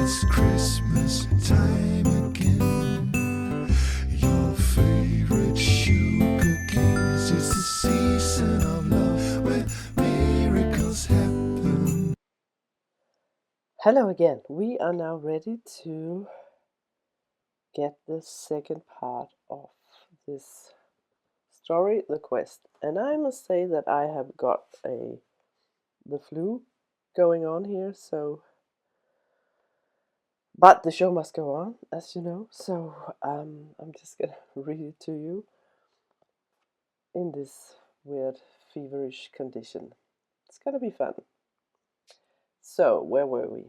It's Christmas time again. Your favorite shoe cookies. It's the season of love where miracles happen. Hello again. We are now ready to get the second part of this story, The Quest. And I must say that I have got the flu going on here, but the show must go on, as you know. So I'm just gonna read it to you in this weird feverish condition. It's gonna be fun. So where were we?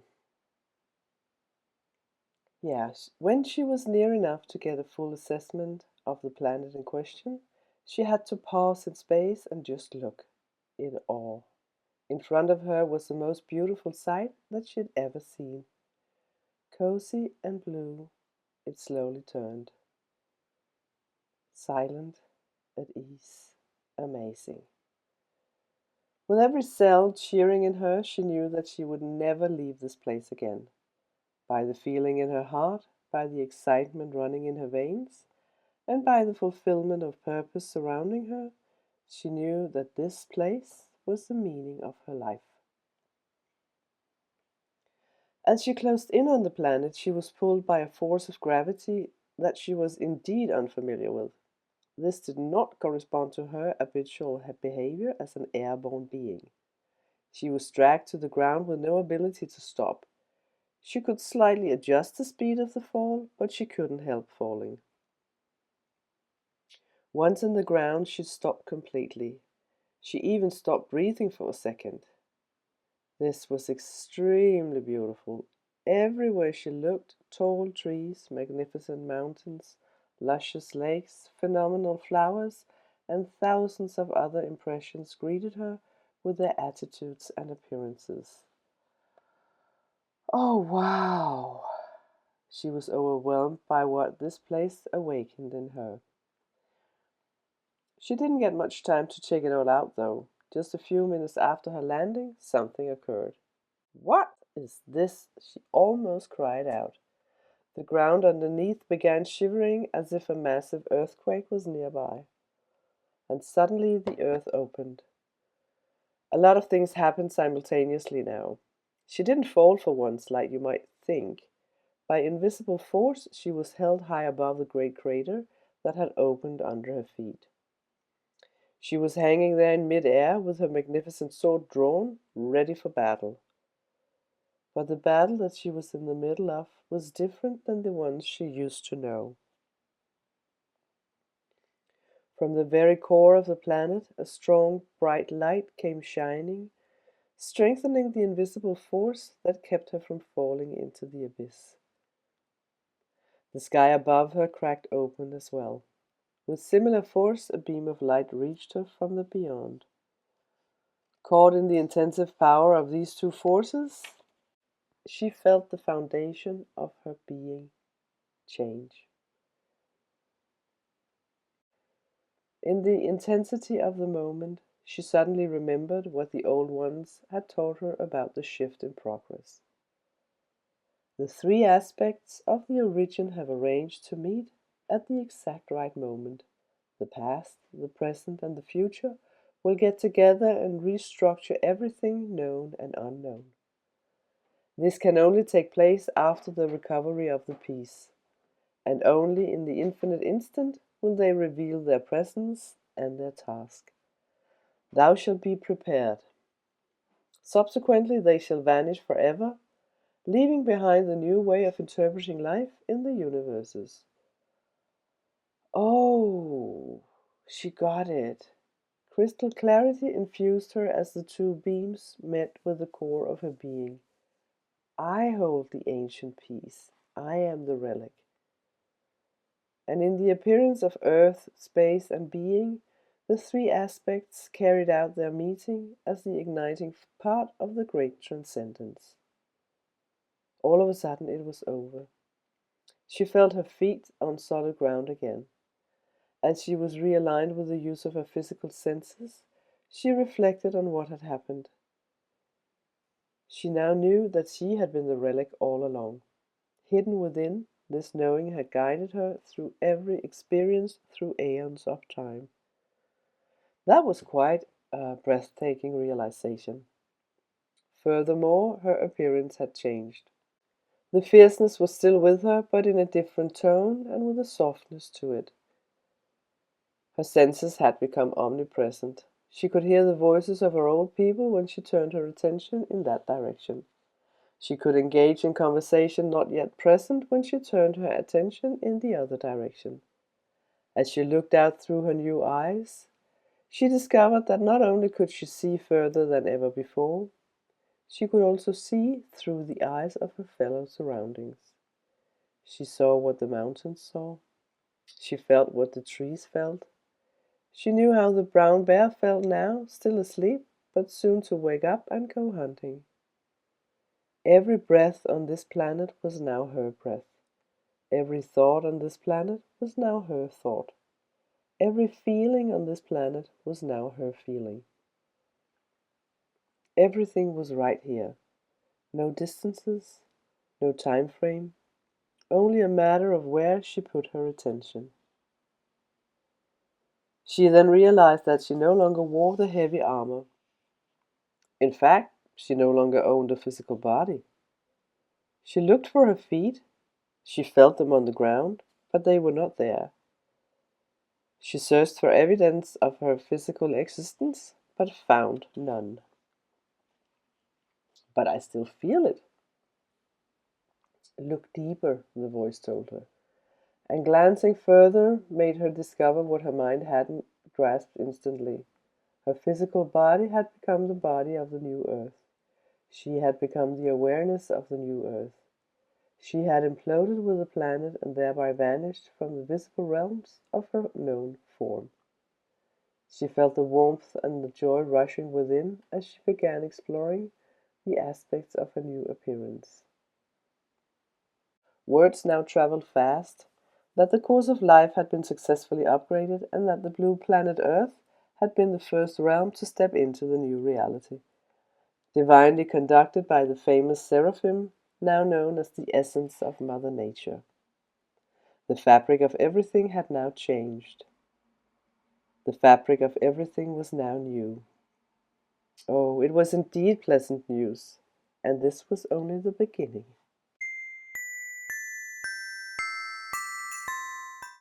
Yeah, when she was near enough to get a full assessment of the planet in question, she had to pause in space and just look in awe. In front of her was the most beautiful sight that she had ever seen. Cozy and blue, it slowly turned. Silent, at ease, amazing. With every cell cheering in her, she knew that she would never leave this place again. By the feeling in her heart, by the excitement running in her veins, and by the fulfillment of purpose surrounding her, she knew that this place was the meaning of her life. As she closed in on the planet, she was pulled by a force of gravity that she was indeed unfamiliar with. This did not correspond to her habitual behavior as an airborne being. She was dragged to the ground with no ability to stop. She could slightly adjust the speed of the fall, but she couldn't help falling. Once in the ground, she stopped completely. She even stopped breathing for a second. This was extremely beautiful. Everywhere she looked, tall trees, magnificent mountains, luscious lakes, phenomenal flowers, and thousands of other impressions greeted her with their attitudes and appearances. Oh, wow! She was overwhelmed by what this place awakened in her. She didn't get much time to check it all out, though. Just a few minutes after her landing, something occurred. What is this? She almost cried out. The ground underneath began shivering as if a massive earthquake was nearby. And suddenly the earth opened. A lot of things happened simultaneously now. She didn't fall for once, like you might think. By invisible force, she was held high above the great crater that had opened under her feet. She was hanging there in mid-air with her magnificent sword drawn, ready for battle. But the battle that she was in the middle of was different than the ones she used to know. From the very core of the planet, a strong, bright light came shining, strengthening the invisible force that kept her from falling into the abyss. The sky above her cracked open as well. With similar force, a beam of light reached her from the beyond. Caught in the intensive power of these two forces, she felt the foundation of her being change. In the intensity of the moment, she suddenly remembered what the old ones had taught her about the shift in progress. The three aspects of the origin have arranged to meet at the exact right moment. The past, the present, and the future will get together and restructure everything known and unknown. This can only take place after the recovery of the peace, and only in the infinite instant will they reveal their presence and their task. Thou shalt be prepared. Subsequently, they shall vanish forever, leaving behind the new way of interpreting life in the universes. Oh, she got it. Crystal clarity infused her as the two beams met with the core of her being. I hold the ancient peace. I am the relic. And in the appearance of earth, space, and being, the three aspects carried out their meeting as the igniting part of the great transcendence. All of a sudden it was over. She felt her feet on solid ground again. As she was realigned with the use of her physical senses, she reflected on what had happened. She now knew that she had been the relic all along. Hidden within, this knowing had guided her through every experience through aeons of time. That was quite a breathtaking realization. Furthermore, her appearance had changed. The fierceness was still with her, but in a different tone and with a softness to it. Her senses had become omnipresent. She could hear the voices of her old people when she turned her attention in that direction. She could engage in conversation not yet present when she turned her attention in the other direction. As she looked out through her new eyes, she discovered that not only could she see further than ever before, she could also see through the eyes of her fellow surroundings. She saw what the mountains saw. She felt what the trees felt. She knew how the brown bear felt now, still asleep, but soon to wake up and go hunting. Every breath on this planet was now her breath. Every thought on this planet was now her thought. Every feeling on this planet was now her feeling. Everything was right here. No distances, no time frame, only a matter of where she put her attention. She then realized that she no longer wore the heavy armor. In fact, she no longer owned a physical body. She looked for her feet. She felt them on the ground, but they were not there. She searched for evidence of her physical existence, but found none. But I still feel it. Look deeper, the voice told her, and glancing further made her discover what her mind hadn't grasped instantly. Her physical body had become the body of the new earth. She had become the awareness of the new earth. She had imploded with the planet and thereby vanished from the visible realms of her known form. She felt the warmth and the joy rushing within as she began exploring the aspects of her new appearance. Words now traveled fast, that the course of life had been successfully upgraded and that the blue planet Earth had been the first realm to step into the new reality. Divinely conducted by the famous seraphim, now known as the essence of Mother Nature. The fabric of everything had now changed. The fabric of everything was now new. Oh, it was indeed pleasant news, and this was only the beginning.